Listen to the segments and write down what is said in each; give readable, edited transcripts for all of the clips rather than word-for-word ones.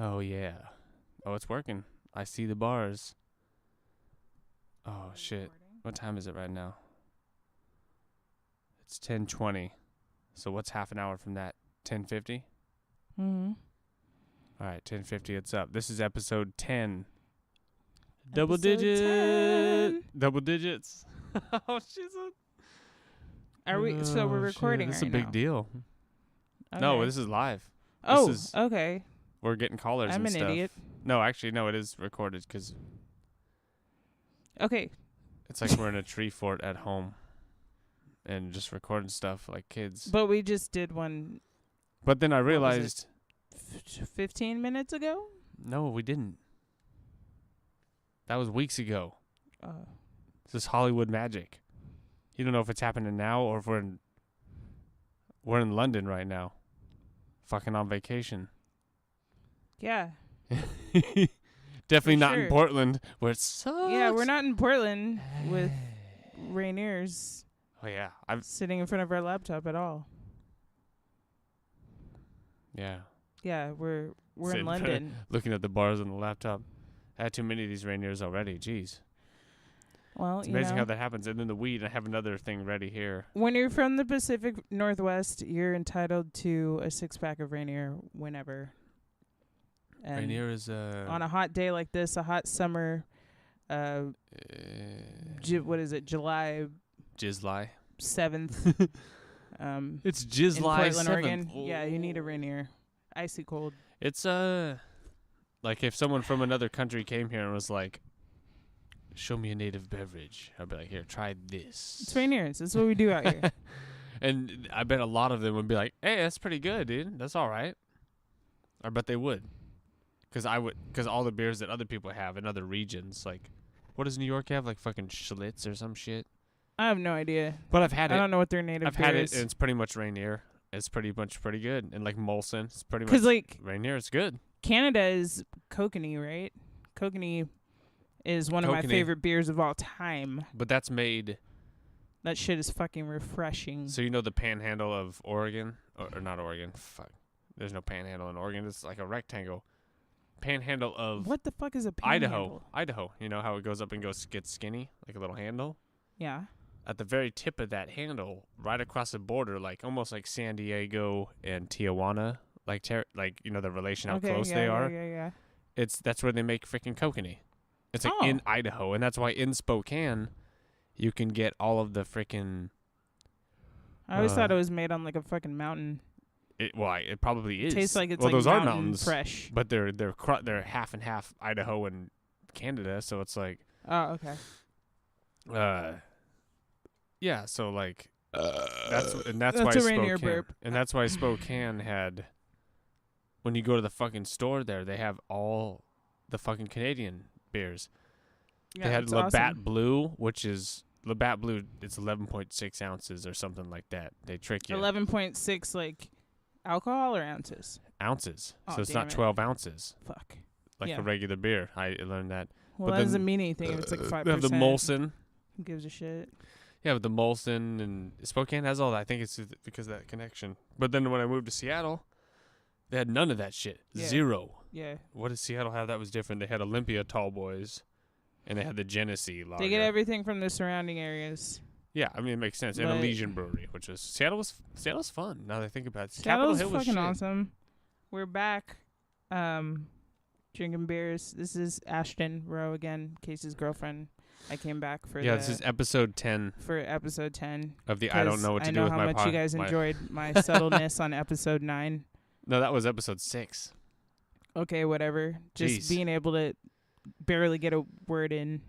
Oh, yeah. Oh, it's working. I see the bars. Oh, shit. What time is it right now? It's 10:20. So what's half an hour from that? 10:50? Mm-hmm. All right, 10:50. It's up. This is episode 10. Double Episode digits. 10. Double digits. Oh, she's Are we? So we're recording This is right a big now. deal. Okay. No, this is live. Oh, okay. We're getting callers I'm and an stuff. idiot. No, actually, no, it is recorded because Okay. it's like we're in a tree fort at home and just recording stuff like kids. But we just did one But then I realized... 15 minutes ago? No, we didn't. That was weeks ago. Oh. This is Hollywood magic. You don't know if it's happening now or if we're in London right now. Fucking on vacation. Yeah. Definitely For not sure. in Portland where it sucks. Yeah, we're not in Portland with Rainiers Oh yeah, I've sitting in front of our laptop at all. yeah. Yeah, we're Sitting in London. Looking at the bars on the laptop. I had too many of these Rainiers already. Jeez. Well, It's amazing how that happens. And then the weed, I have another thing ready here. when you're from the Pacific Northwest, you're entitled to a 6-pack of Rainier whenever. And Rainier is on a hot day like this, a hot summer, what is it, July Jizzly. 7th. It's in Jizzly Portland, 7th. Oregon. Yeah, you need a Rainier. Icy cold. It's like if someone from another country came here and was like, show me a native beverage, I'd be like, here, try this. It's Rainiers. That's what we do out here. And I bet a lot of them would be like, hey, that's pretty good, dude. That's all right. I bet they would. Because all the beers that other people have in other regions, like, what does New York have? Like fucking Schlitz or some shit? I have no idea. But I've had it. I don't know what their native I've beer had is. it, and it's pretty much Rainier. It's pretty good. And like Molson, it's pretty much. Because, like, Rainier is good. Canada is kokanee, right? Kokanee is one of my Kokanee. favorite beers of all time. But that's made. That shit is fucking refreshing. So you know the panhandle of Oregon? Or not Oregon. Fuck. There's no panhandle in Oregon. It's like a rectangle. Panhandle of What the fuck is a panhandle? Idaho. You know how it goes up and gets skinny? Like a little handle? Yeah. At the very tip of that handle, right across the border, like almost like San Diego and Tijuana, like you know the relation, how close they are. Yeah. That's where they make freaking kokanee. It's like in Idaho, and that's why in Spokane, you can get all of the freaking. I always thought it was made on like a fucking mountain. It probably is. Tastes like it's well, like those are mountain mountains, fresh. but they're half and half Idaho and Canada, so it's like. Oh, okay. Yeah, so like that's That's why a Rainier Spokane, burp. and that's why Spokane had. When you go to the fucking store there, they have all the fucking Canadian beers. Yeah, they had it's Labatt awesome. Blue, which is Labatt Blue. It's 11.6 ounces or something like that. They trick you. 11.6 like alcohol or ounces? Ounces. Oh, So it's damn not it. 12 ounces Fuck. like Yeah. a regular beer. I learned that. Well, But that doesn't then, mean anything if it's like 5%. They have the Molson. Who gives a shit? Yeah, with the Molson, and Spokane has all that. I think it's because of that connection. But then when I moved to Seattle, they had none of that shit. Yeah. Zero. Yeah. What did Seattle have that was different? They had Olympia Tall Boys, and they had the Genesee lager. They get everything from the surrounding areas. Yeah, I mean, it makes sense. And But Elysian Brewery, which was Seattle's fun. Now that I think about it, Seattle's Capitol Hill was fucking shit. awesome. We're back, drinking beers. This is Ashton Rowe again, Casey's girlfriend. I came back for This is episode 10 for episode 10 of the I don't know what to do with my I know how much you guys enjoyed my subtleness on episode 9. No, that was episode 6. Okay, whatever. Just Jeez. being able to barely get a word in.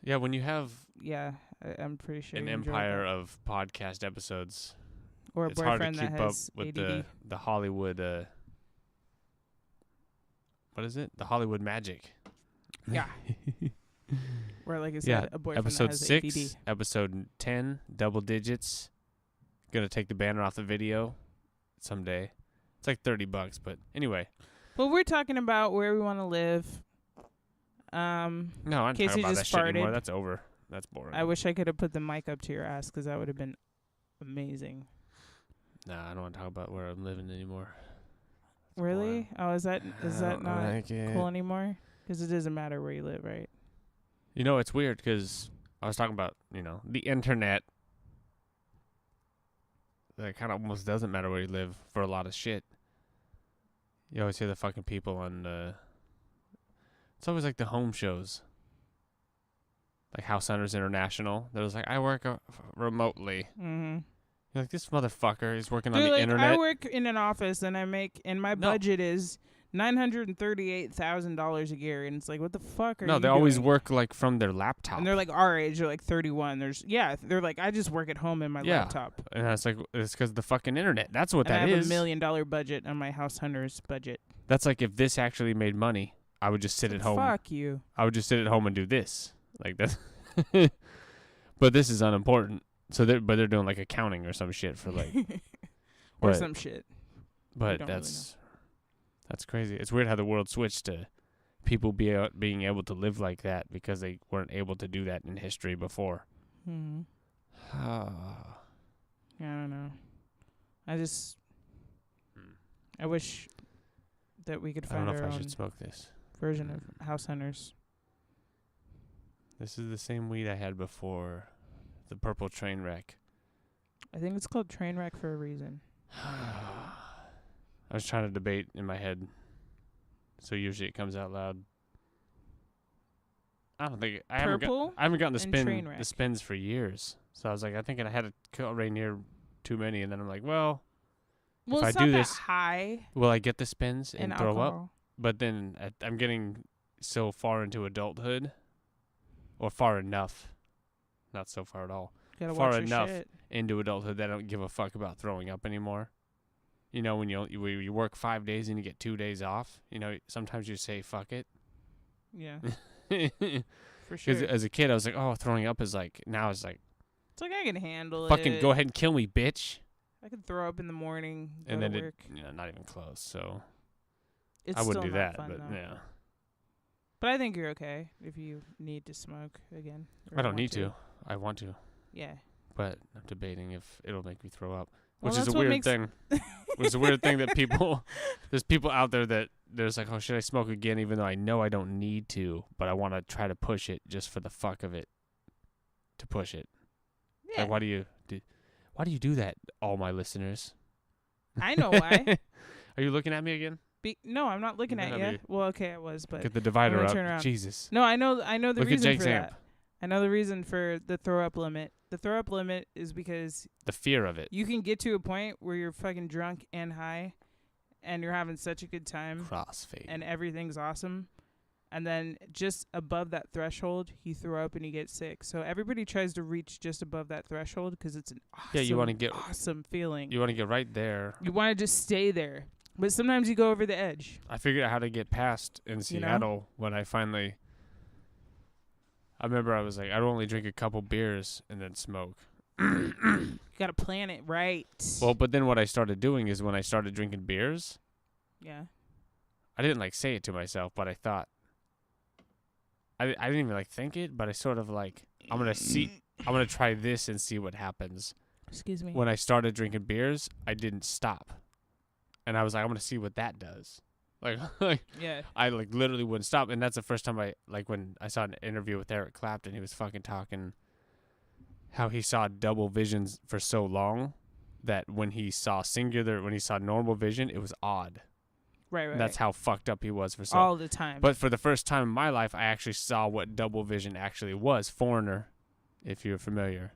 Yeah, when you have Yeah, I'm pretty sure. an you enjoyed empire that. of podcast episodes, Or a it's hard to boyfriend that keep up has with ADD. the Hollywood. What is it? The Hollywood magic. Yeah. Or like I said, Yeah, a boyfriend episode that has 6, ADD. episode 10, double digits. Gonna take the banner off the video someday. It's like $30, but anyway. Well, we're talking about where we want to live. No, I'm not Casey talking about that just shit anymore. farted. That's over. That's boring. I wish I could have put the mic up to your ass because that would have been amazing. Nah, I don't want to talk about where I'm living anymore. Really? Oh, is that not like it. cool anymore? Because it doesn't matter where you live, right? You know, it's weird because I was talking about, you know, the internet. That kind of almost doesn't matter where you live for a lot of shit. You always hear the fucking people on it's always like the home shows. Like House Hunters International. They're just like, I work remotely. Mm-hmm. You're like, this motherfucker is working They're on the like, internet. I work in an office and my budget is $938,000 a year, and it's like, what the fuck are you No, they always doing? work like from their laptop. And they're like our age, they're like 31. They're like, I just work at home in my laptop. And it's like, it's because of the fucking internet. That's what And that I have is. $1 million budget on my House Hunters budget. That's like if this actually made money, I would just sit at home. Fuck you. I would just sit at home and do this. Like that's but this is unimportant. So they're doing like accounting or some shit for like or some shit. But that's crazy. It's weird how the world switched to people being able to live like that because they weren't able to do that in history before. Mm-hmm. Yeah, I don't know. I wish that we could I don't find know our if I own should smoke this. version of House Hunters. This is the same weed I had before, the purple train wreck. I think it's called Trainwreck for a reason. I was trying to debate in my head, so usually it comes out loud. I don't think I haven't gotten the spins for years. So I was like, I think I had to kill Rainier too many, and then I'm like, well, if I do this, high. Will I get the spins and throw alcohol. up? But then I'm getting so far into adulthood, or far enough, not so far at all. Gotta far watch enough your shit. into adulthood that I don't give a fuck about throwing up anymore. You know, when you work 5 days and you get 2 days off, you know, sometimes you say fuck it. Yeah. For sure. Because as a kid, I was like, oh, throwing up is like, now it's like, it's like I can handle fucking it. go ahead and kill me, bitch. I could throw up in the morning, go And to then work. not even close. So It's I wouldn't still do not that, fun, but though. yeah. But I think you're okay if you need to smoke again. I don't need to. I want to. Yeah. But I'm debating if it'll make me throw up, Well, which is a that's what weird thing. Which is a weird thing that there's people out there that there's like, oh, should I smoke again? Even though I know I don't need to, but I want to try to push it just for the fuck of it. To push it. Yeah. Like, why do you do that, all my listeners? I know why. Are you looking at me again? No, I'm not looking at you. Well, okay, I was, but get the divider turn up. around. Jesus. No, I know the Look reason at Jake's for amp. that. I know the reason for the throw up limit. The throw up limit is because The fear of it. you can get to a point where you're fucking drunk and high and you're having such a good time Crossfade. and everything's awesome. And then just above that threshold, you throw up and you get sick. So everybody tries to reach just above that threshold because it's an awesome, you want to get awesome feeling. You want to get right there. You want to just stay there. But sometimes you go over the edge. I figured out how to get past in Seattle when I finally. I remember I was like, I'd only drink a couple beers and then smoke. You got to plan it right. Well, but then what I started doing is when I started drinking beers, Yeah. I didn't like say it to myself, but I thought. I didn't even like think it, but I sort of like, I'm going to try this and see what happens. Excuse me. When I started drinking beers, I didn't stop. And I was like, I'm going to see what that does. Like yeah. I like literally wouldn't stop. And that's the first time when I saw an interview with Eric Clapton, he was fucking talking how he saw double visions for so long that when he saw normal vision, it was odd. Right. And that's how fucked up he was for so all the time. But for the first time in my life, I actually saw what double vision actually was. Foreigner, if you're familiar.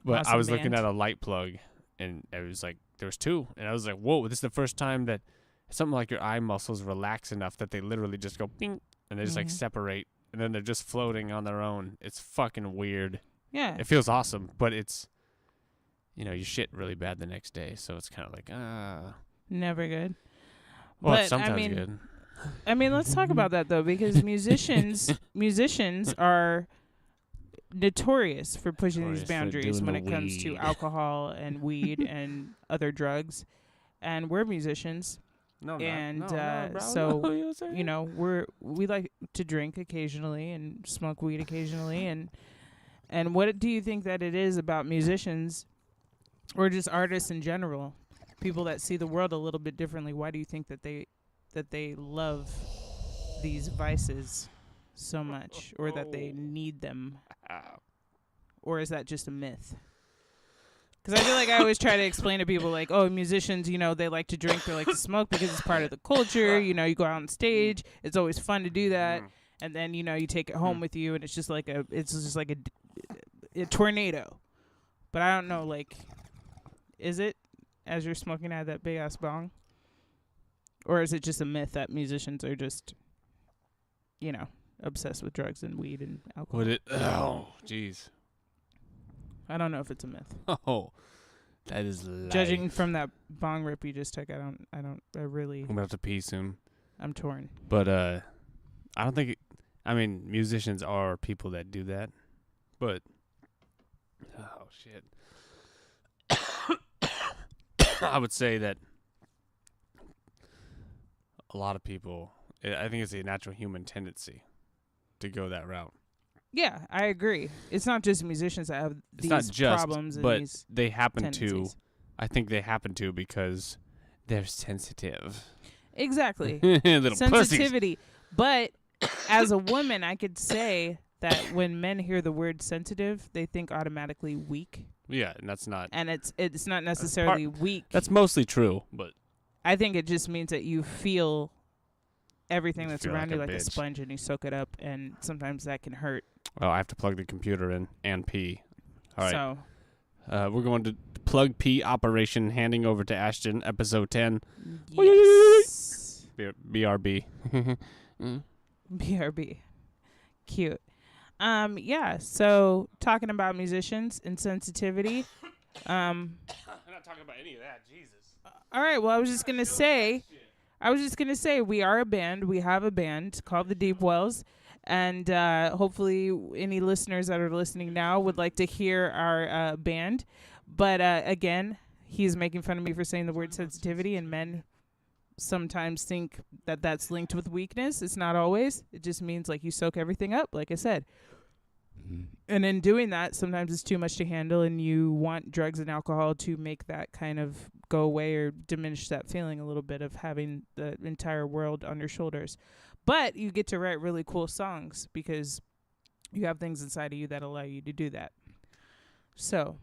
But Awesome I was band. looking at a light plug, and it was like, there was two. And I was like, whoa, this is the first time that something like your eye muscles relax enough that they literally just go ping, and they just like separate, and then they're just floating on their own. It's fucking weird. Yeah. It feels awesome, but it's, you shit really bad the next day. So it's kind of like, Never good. Well, but, it's sometimes good. I mean, let's talk about that though, because musicians are notorious for pushing these boundaries when it comes to alcohol and weed and other drugs, and we're musicians. No, and bro. so we like to drink occasionally and smoke weed occasionally, and what do you think that it is about musicians or just artists in general people that see the world a little bit differently, why do you think that they love these vices so much, or that they need them? Or is that just a myth? Because I feel like I always try to explain to people, like, oh, musicians, you know, they like to drink, they like to smoke because it's part of the culture. You know, you go out on stage, it's always fun to do that, and then, you know, you take it home with you, and it's just like a tornado. But I don't know, like, is it, as you're smoking out of that big ass bong, or is it just a myth that musicians are just, you know, obsessed with drugs and weed and alcohol? Would it? Oh, jeez. I don't know if it's a myth. Oh, that is life. Judging from that bong rip you just took, I really. I'm gonna have to pee soon. I'm torn. But I don't think. Musicians are people that do that, but oh shit. I would say that a lot of people. I think it's a natural human tendency to go that route. Yeah, I agree. It's not just musicians that have these problems, but and these they happen tendencies. to. I think they happen to because they're sensitive. Exactly. Little sensitivity. But as a woman, I could say that when men hear the word sensitive, they think automatically weak. Yeah, and that's not. And it's not necessarily weak. That's mostly true, but I think it just means that you feel everything that's around you like a bitch. sponge, and you soak it up, and sometimes that can hurt. Well, I have to plug the computer in and pee. All right. So we're going to plug pee operation, handing over to Ashton, episode 10. yes. BRB. BRB. Cute. Yeah, so talking about musicians and sensitivity. I'm not talking about any of that, Jesus. All right, well, I was just going to say we are a band. We have a band called the Deep Wells. And hopefully any listeners that are listening now would like to hear our band. But again, he's making fun of me for saying the word sensitivity, and men sometimes think that that's linked with weakness. It's not always. It just means like you soak everything up, like I said. And in doing that, sometimes it's too much to handle, and you want drugs and alcohol to make that kind of go away or diminish that feeling a little bit of having the entire world on your shoulders. But you get to write really cool songs because you have things inside of you that allow you to do that. So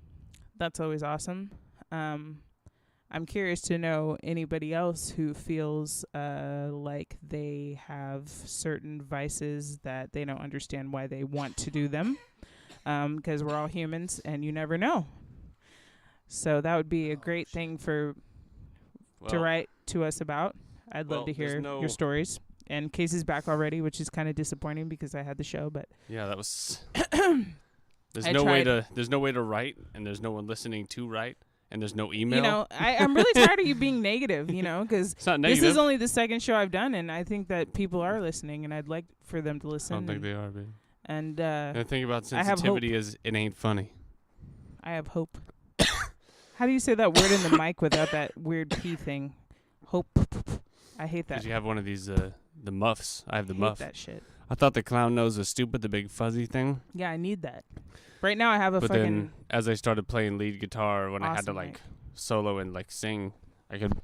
that's always awesome. I'm curious to know anybody else who feels like they have certain vices that they don't understand why they want to do them, because we're all humans and you never know. So that would be a great thing to write to us about. I'd love to hear your stories. And Casey's back already, which is kind of disappointing because I had the show, but yeah, that was. There's no way to write, and there's no one listening to write, and there's no email. You know, I'm really tired of you being negative. You know, because this is only the second show I've done, and I think that people are listening, and I'd like for them to listen. I don't think they are, baby. And the thing about sensitivity is it ain't funny. I have hope. How do you say that word in the mic without that weird P thing? Hope. I hate that. Because you have one of these. The muffs. I have the muff. I hate that shit. I thought the clown nose was stupid, the big fuzzy thing. Yeah, I need that. Right now I have a but fucking... then as I started playing lead guitar, when I had to mic. solo and sing, I could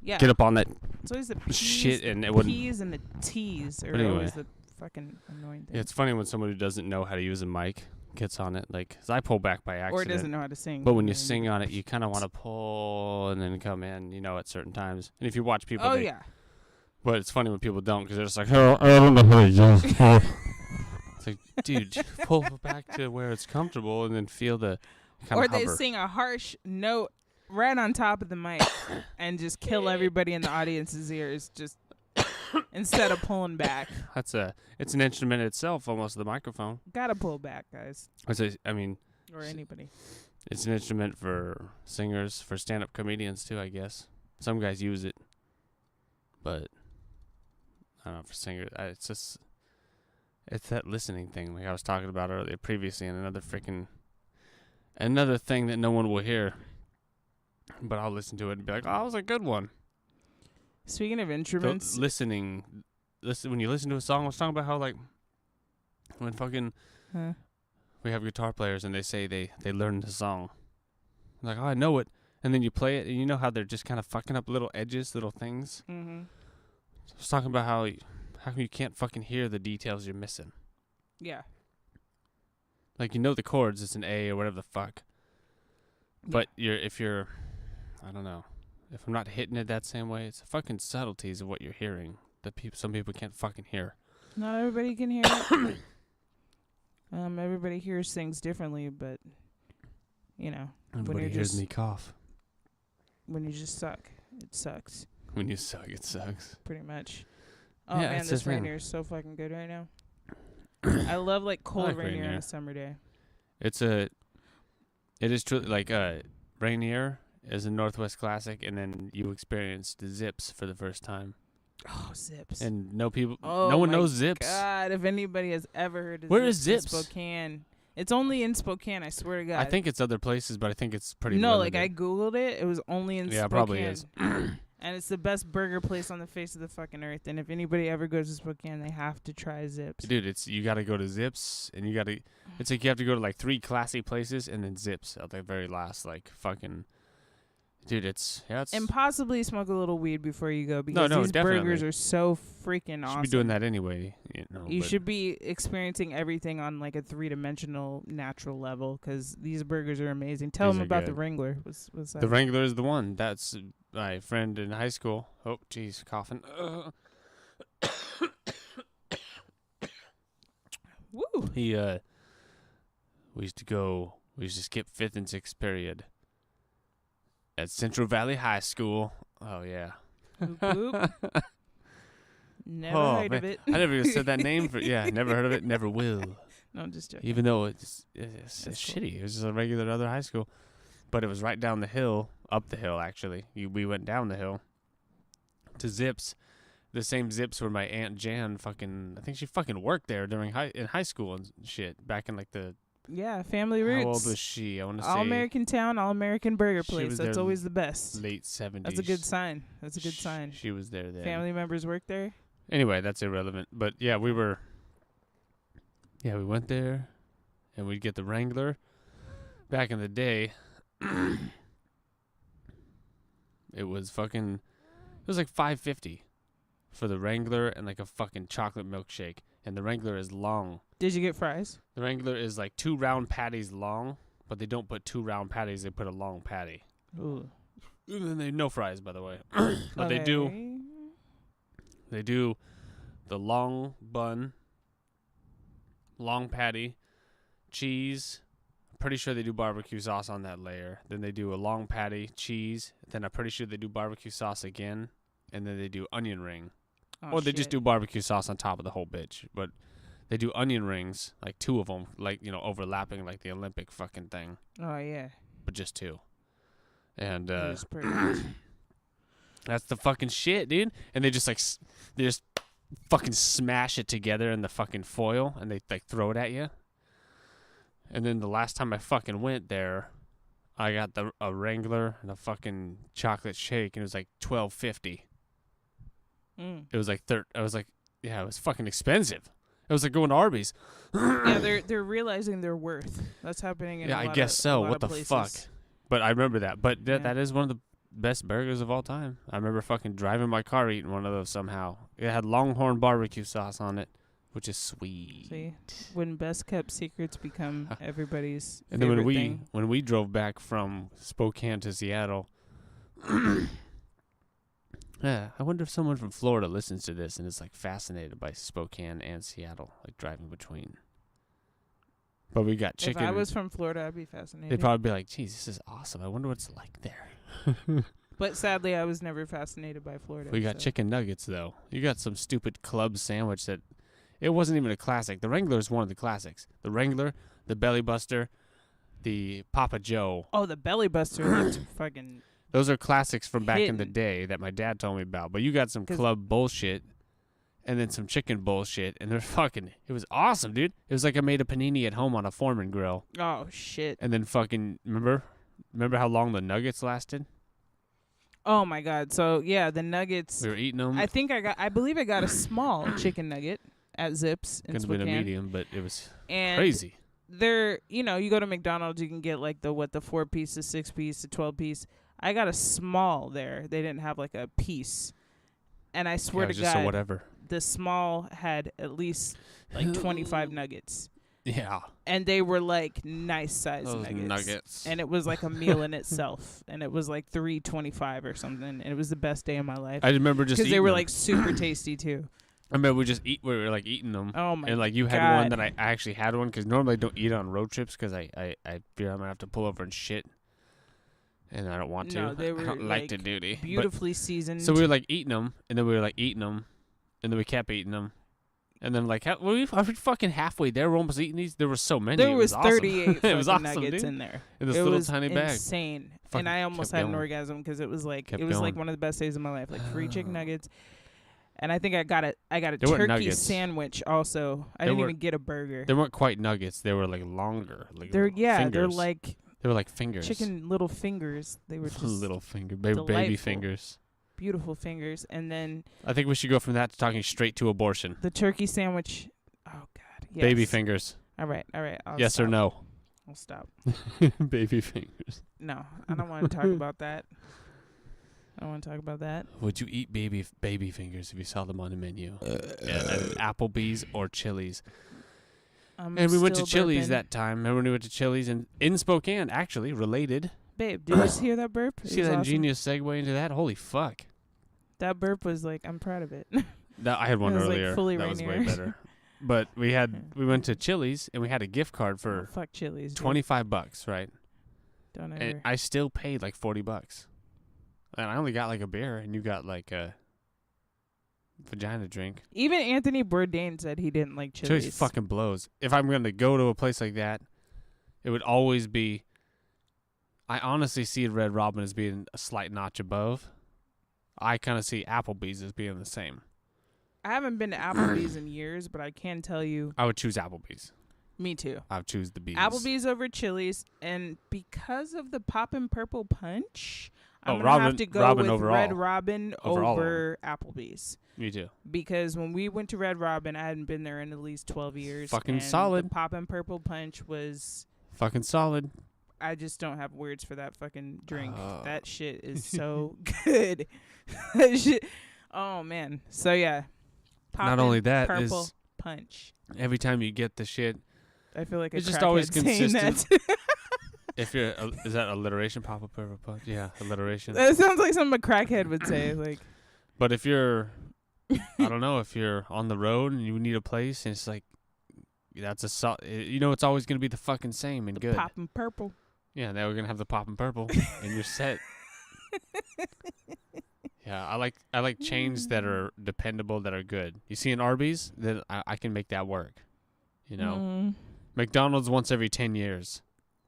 get up on that it's always the P's, shit and it wouldn't... P's and the T's are anyway. always the fucking annoying thing. Yeah, it's funny when someone who doesn't know how to use a mic gets on it. 'Cause I pull back by accident. Or doesn't know how to sing. But when you sing on it, you kind of want to pull and then come in, at certain times. And if you watch people... Oh, yeah. But it's funny when people don't, because they're just like, oh, I don't know how to use it. It's like, dude, just pull back to where it's comfortable and then feel the kind of hover. Or they sing a harsh note right on top of the mic and just kill everybody in the audience's ears, just instead of pulling back. It's an instrument itself, almost, the microphone. Gotta pull back, guys. Or anybody. It's an instrument for singers, for stand-up comedians, too, I guess. Some guys use it. But... I don't know, for singers, it's that listening thing like I was talking about earlier previously, and another thing that no one will hear, but I'll listen to it and be like, oh, that was a good one. Speaking of instruments. When you listen to a song, I was talking about how when fucking we have guitar players and they say they learn the song. Like, oh, I know it. and then you play it, and you know how they're just kind of fucking up little edges, little things. Mm-hmm. I was talking about how come you can't fucking hear the details you're missing. Yeah. Like, you know the chords, it's an A or whatever the fuck. But if you're, I don't know, if I'm not hitting it that same way, it's the fucking subtleties of what you're hearing that some people can't fucking hear. Not everybody can hear it. Everybody hears things differently, but, you know. Everybody hears me cough. When you just suck, it sucks. When you suck, it sucks. Pretty much. Oh, yeah, man, this rain here is so fucking good right now. I love, like, cold rain here on a summer day. It is truly, like, Rainier is a Northwest classic, and then you experienced Zips for the first time. Oh, Zips. And no one knows Zips. God, if anybody has ever heard of Where Zips, is Zips? Spokane. It's only in Spokane, I swear to God. I think it's other places, but I think it's pretty No, limited. like I Googled it. It was only in Spokane. Yeah, it probably is. And it's the best burger place on the face of the fucking earth. And if anybody ever goes to Spokane, they have to try Zips. Dude, you got to go to Zips, and it's like you have to go to like 3 classy places, and then Zips at the very last, like, fucking... Dude, it's... And possibly smoke a little weed before you go, because these burgers are so freaking awesome. You should be doing that anyway. You should be experiencing everything on like a 3-dimensional natural level, because these burgers are amazing. Tell them about the Wrangler. What's that? The Wrangler is the one. That's my friend in high school. Oh, jeez, coughing. Woo! We used to skip 5th and 6th period at Central Valley High School. Oh, yeah. Boop. Never heard of it. I never even said that name. Never heard of it. Never will. No, I'm just joking. Even though it's shitty. It was just a regular other high school. But it was right down the hill. Up the hill, actually. We went down the hill to Zips. The same Zips where my Aunt Jan I think she fucking worked there in high school and shit. Back in like the... Yeah, family roots. How old was she? I want to say... All-American town, all-American burger place. That's always the best. Late 70s. That's a good sign. She was there then. Family members work there? Anyway, that's irrelevant. But yeah, we went there, and we'd get the Wrangler. Back in the day, it was like $5.50 for the Wrangler and like a fucking chocolate milkshake. And the Wrangler is long. Did you get fries? The Wrangler is like 2 round patties long, but they don't put 2 round patties. They put a long patty. Ooh. And they no fries, by the way. But they do the long bun, long patty, cheese. I'm pretty sure they do barbecue sauce on that layer. Then they do a long patty, cheese. Then I'm pretty sure they do barbecue sauce again. And then they do onion ring. Or they just do barbecue sauce on top of the whole bitch. But they do onion rings, like 2 of them, like, overlapping like the Olympic fucking thing. Oh, yeah. But just 2. And that's pretty much. That's the fucking shit, dude. And they just fucking smash it together in the fucking foil, and they like throw it at you. And then the last time I fucking went there, I got a Wrangler and a fucking chocolate shake, and it was like $12.50. It was like I was like, yeah, it was fucking expensive. It was like going to Arby's. Yeah, they're realizing their worth. That's happening in I guess so. What the fuck? But I remember that. But that is one of the best burgers of all time. I remember fucking driving my car eating one of those somehow. It had Longhorn barbecue sauce on it, which is sweet. See, when best kept secrets become everybody's and favorite then thing. when we drove back from Spokane to Seattle, yeah, I wonder if someone from Florida listens to this and is like fascinated by Spokane and Seattle, like driving between. But we got chicken. If I was from Florida, I'd be fascinated. They'd probably be like, geez, this is awesome. I wonder what it's like there. But sadly, I was never fascinated by Florida. We got chicken nuggets, though. You got some stupid club sandwich that it wasn't even a classic. The Wrangler is one of the classics. The Wrangler, the Belly Buster, the Papa Joe. Oh, the Belly Buster looked fucking... Those are classics from back in the day that my dad told me about. But you got some club bullshit and then some chicken bullshit. And they're fucking... It was awesome, dude. It was like I made a panini at home on a Foreman grill. Oh, shit. And then fucking... Remember how long the nuggets lasted? Oh, my God. So, yeah, the nuggets... We were eating them. I believe I got a small chicken nugget at Zips in Spokane. Could have been a medium, but it was crazy. They're, you go to McDonald's, you can get like the 4-piece, the 6-piece, the 12-piece. I got a small there. They didn't have like a piece. And I swear to just God, a whatever. the small had at least like 25 nuggets. Yeah. And they were like nice size nuggets. And it was like a meal in itself. And it was like $3.25 or something. And it was the best day of my life. I remember just because they eating were them. like super tasty too. I remember we were like eating them. Oh my god. And like you had one that I actually had one because normally I don't eat on road trips because I fear I'm gonna have to pull over and shit. And I don't want to. No, they were I don't like to duty. Beautifully seasoned. So we were like eating them, and then we were like eating them, and then we kept eating them, and then like we fucking halfway there. We're almost eating these. There were so many. There was 38 it was awesome, nuggets dude. in there. In this little tiny bag. Insane. Fucking and I almost had an going. orgasm because it was like Kept one of the best days of my life. Like free chicken nuggets. And I think I got a turkey sandwich also. I didn't even get a burger. They weren't quite nuggets. They were like longer. Like they're fingers. they were like fingers. Chicken little fingers. They were just little baby fingers. Beautiful fingers. And then I think we should go from that to talking straight to abortion. The turkey sandwich. Oh god. Yes. Baby fingers. All right. Yes stop. or no? I'll stop. Baby fingers. No, I don't want to talk about that. I don't want to talk about that. Would you eat baby fingers if you saw them on the menu at Applebee's or Chili's? And we went to Chili's that time. Remember when we went to Chili's in Spokane, actually, related. Babe, did you hear that burp? See that ingenious segue into that? Holy fuck. That burp was like, I'm proud of it. I had one earlier. Like fully that was Rainier. way better. But we went to Chili's and we had a gift card for fuck Chili's, $25, right? Don't ever. And I still paid like $40. And I only got like a beer, and you got like a vagina drink. Even Anthony Bourdain said he didn't like Chili's. Chili's fucking blows. If I'm going to go to a place like that, it would always be... I honestly see Red Robin as being a slight notch above. I kind of see Applebee's as being the same. I haven't been to Applebee's in years, but I can tell you... I would choose Applebee's. Me too. I would choose the Bees. Applebee's over Chili's, and because of the Poppin' Purple Punch... I'm going to have to go with overall. Red Robin over Applebee's. Me too. Because when we went to Red Robin, I hadn't been there in at least 12 years. Fucking and solid. The Poppin' Purple Punch was... Fucking solid. I just don't have words for that fucking drink. That shit is so good. That shit... Oh, man. So, yeah. Not only that, Purple Punch. Every time you get the shit... I feel like it's a just always consistent. If you're, is that alliteration? Pop up, purple punch. Yeah, alliteration. That sounds like something a crackhead would say. Like, but if you're, I don't know, if you're on the road and you need a place, and it's like, that's it's always gonna be the fucking same and good. Poppin' Purple. Yeah, now we're gonna have the Poppin' Purple, and you're set. Yeah, I like chains that are dependable, that are good. You see, in Arby's, then I can make that work. You know, McDonald's once every 10 years.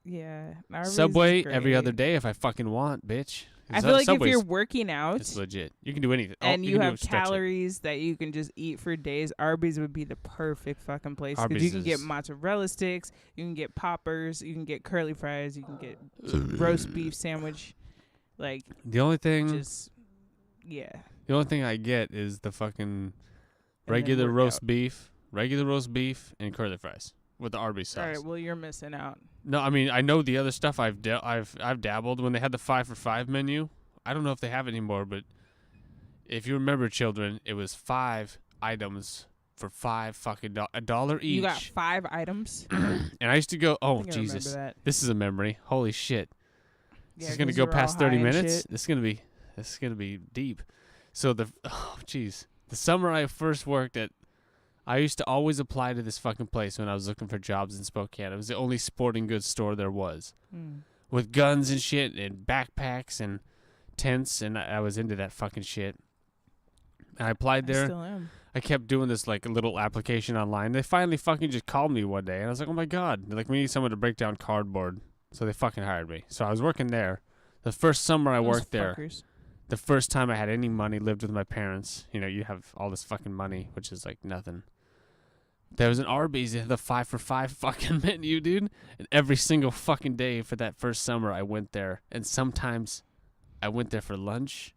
Yeah. Arby's Subway every other day if I fucking want, bitch. I feel like if you're working out, it's legit. You can do anything. And you have calories that you can just eat for days. Arby's would be the perfect fucking place because you can get mozzarella sticks, you can get poppers, you can get curly fries, you can get roast beef sandwich. Like the only thing, the only thing I get is the fucking regular roast beef, and curly fries with the Arby's sauce. All right, well you're missing out. No, I mean I know the other stuff. I've dabbled when they had the 5 for $5 menu. I don't know if they have it anymore, but if you remember, children, it was 5 items for $5 fucking $1 each. You got 5 items, and I used to go. Oh Jesus, this is a memory. Holy shit, this is gonna go past 30 minutes. This is gonna be deep. So the summer I first worked at. I used to always apply to this fucking place when I was looking for jobs in Spokane. It was the only sporting goods store there was. With guns and shit and backpacks and tents, and I was into that fucking shit. And I applied there. I still am. I kept doing this like little application online. They finally fucking just called me one day, and I was like, oh my god. They're like, we need someone to break down cardboard. So they fucking hired me. So I was working there. The first summer I worked there, the first time I had any money, lived with my parents. You know, you have all this fucking money, which is like nothing. There was an Arby's, they had the 5 for $5 fucking menu, dude. And every single fucking day for that first summer, I went there. And sometimes I went there for lunch.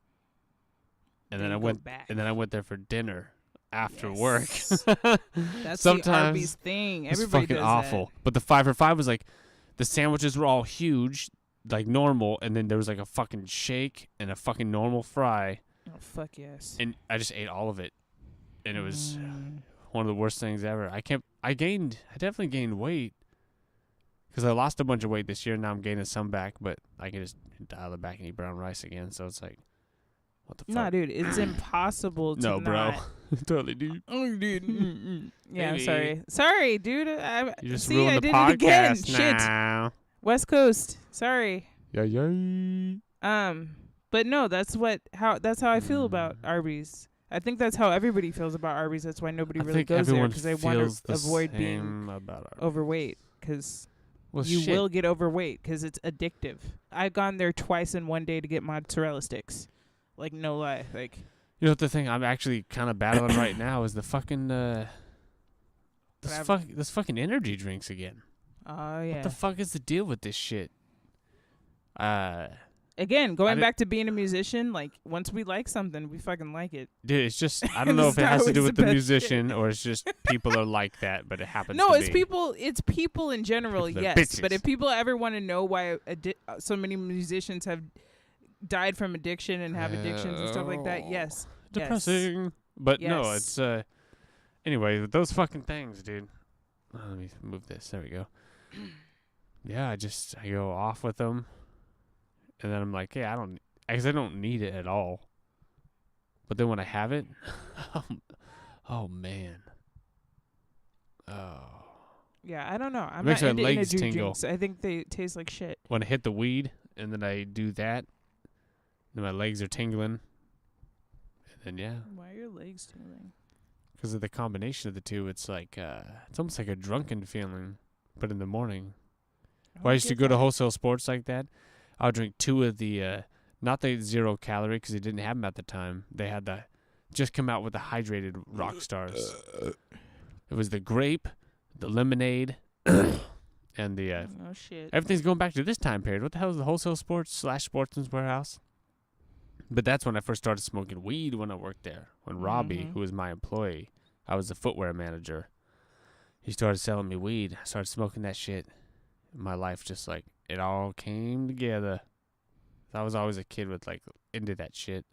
And then I went back. And then I went there for dinner after work. That's sometimes the Arby's thing. Everybody fucking does awful. That. But the 5 for $5 was like, the sandwiches were all huge. like normal, and then there was like a fucking shake and a fucking normal fry. Oh fuck yes. And I just ate all of it, and it was one of the worst things ever. I definitely gained weight because I lost a bunch of weight this year. Now I'm gaining some back, but I can just dial it back and eat brown rice again. So it's like, what the fuck? Nah, dude, it's impossible to no, bro. not. Totally, dude. Oh, dude. Yeah, I'm Maybe. Sorry, dude. You just see, ruined I the did it again. podcast now. Shit. West Coast. Sorry. Yeah. But no, that's how I feel about Arby's. I think that's how everybody feels about Arby's. That's why nobody really goes there, because they want to avoid being overweight. Because you will get overweight because it's addictive. I've gone there twice in one day to get mozzarella sticks. Like, no lie. Like, you know what the thing I'm actually kind of battling right now is the fucking this fucking energy drinks again. Oh yeah. What the fuck is the deal with this shit? Again, going back to being a musician, like, once we like something, we fucking like it. Dude, it's just, I don't know if it has to do with the musician or it's just people are like that, but it happens to be. No, it's people in general, yes. Bitches. But if people ever want to know why so many musicians have died from addiction and have addictions and stuff like that, yes. Depressing. Yes. But no, it's, anyway, those fucking things, dude. Let me move this. There we go. Yeah, I go off with them. And then I'm like, hey, I don't need it at all. But then when I have it, oh man. Oh. Yeah, I don't know. I'm makes not my into legs energy tingle. drinks. I think they taste like shit. When I hit the weed and then I do that, then my legs are tingling. And then yeah. Why are your legs tingling? Because of the combination of the two, it's like it's almost like a drunken feeling, but in the morning. When I used to go to Wholesale Sports like that, I would drink 2 of the, not the 0 calorie because they didn't have them at the time. They had just come out with the hydrated rock stars. It was the grape, the lemonade, and the, oh shit. Everything's going back to this time period. What the hell is the Wholesale Sports / Sportsman's Warehouse? But that's when I first started smoking weed when I worked there. When Robbie, who was my employee, I was the footwear manager. He started selling me weed. I started smoking that shit. My life just like, it all came together. I was always a kid with like into that shit.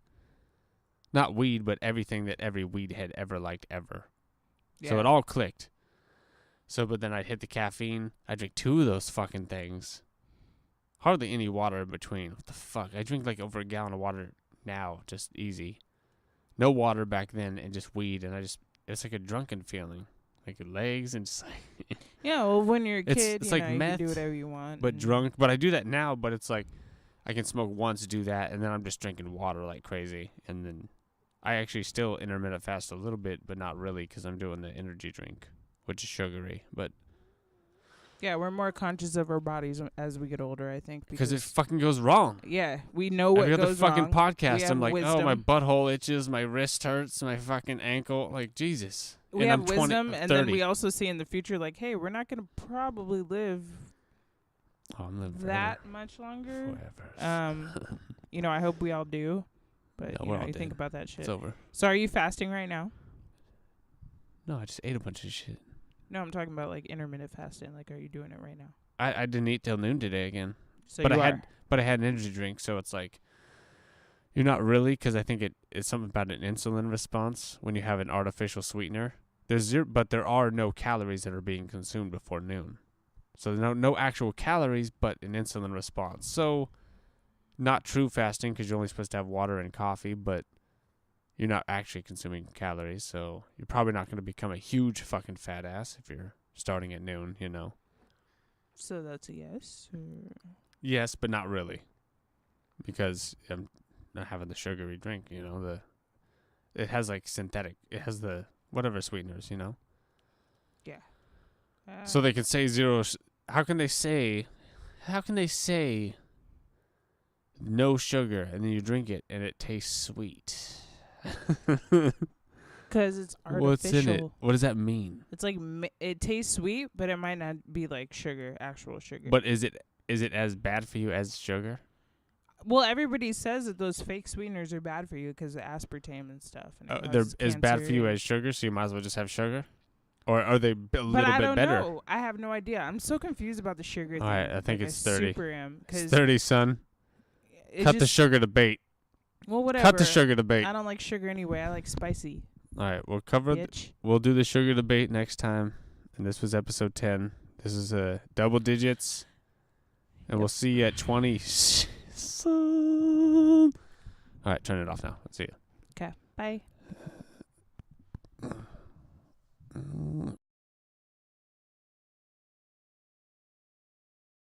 Not weed, but everything that every weed head ever liked ever. Yeah. So it all clicked. But then I'd hit the caffeine. I drink 2 of those fucking things. Hardly any water in between. What the fuck? I drink like over a gallon of water now, just easy. No water back then and just weed, and it's like a drunken feeling. Like your legs and just like yeah, well, when you're a kid, it's you like know, meth, you can do whatever you want. But drunk. But I do that now, but it's like I can smoke once, do that, and then I'm just drinking water like crazy. And then I actually still intermittent fast a little bit, but not really because I'm doing the energy drink, which is sugary. But yeah, we're more conscious of our bodies as we get older, I think. Because it fucking goes wrong. Yeah, we know what goes wrong. Every other fucking podcast, I'm like, wisdom. oh, my butthole itches, my wrist hurts, my fucking ankle. Like, Jesus. We have wisdom, and then we also see in the future, like, hey, we're not going to probably live that much longer. Forever. You know, I hope we all do. But, no, you think about that shit. It's over. So are you fasting right now? No, I just ate a bunch of shit. No, I'm talking about, like, intermittent fasting. Like, are you doing it right now? I didn't eat till noon today again. So but I had an energy drink, so it's like, you're not really, because I think it's something about an insulin response when you have an artificial sweetener. But there are no calories that are being consumed before noon. So there's no actual calories, but an insulin response. So not true fasting because you're only supposed to have water and coffee, but you're not actually consuming calories. So you're probably not going to become a huge fucking fat ass if you're starting at noon, you know. So that's a yes? Or? Yes, but not really. Because I'm not having the sugary drink, you know. It has like synthetic. It has the whatever sweeteners, you know. Yeah. So they can say 0. How can they say no sugar and then you drink it and it tastes sweet? Because it's artificial. What's in it? What does that mean? It's like it tastes sweet, but it might not be like sugar, actual sugar. But is it as bad for you as sugar? Well, everybody says that those fake sweeteners are bad for you because of aspartame and stuff. And they're as bad for you as sugar, so you might as well just have sugar? Or are they a little But I bit don't better? know. I have no idea. I'm so confused about the sugar thing. All right, I think Like, it's 30. Super am. It's 30, son. It's Cut the just- sugar debate. Well, whatever. Cut the sugar debate. I don't like sugar anyway. I like spicy. All right, we'll cover. Bitch. We'll do the sugar debate next time. And this was episode 10. This is double digits. And we'll see you at 20. All right, turn it off now. Let's see you. Okay. Bye.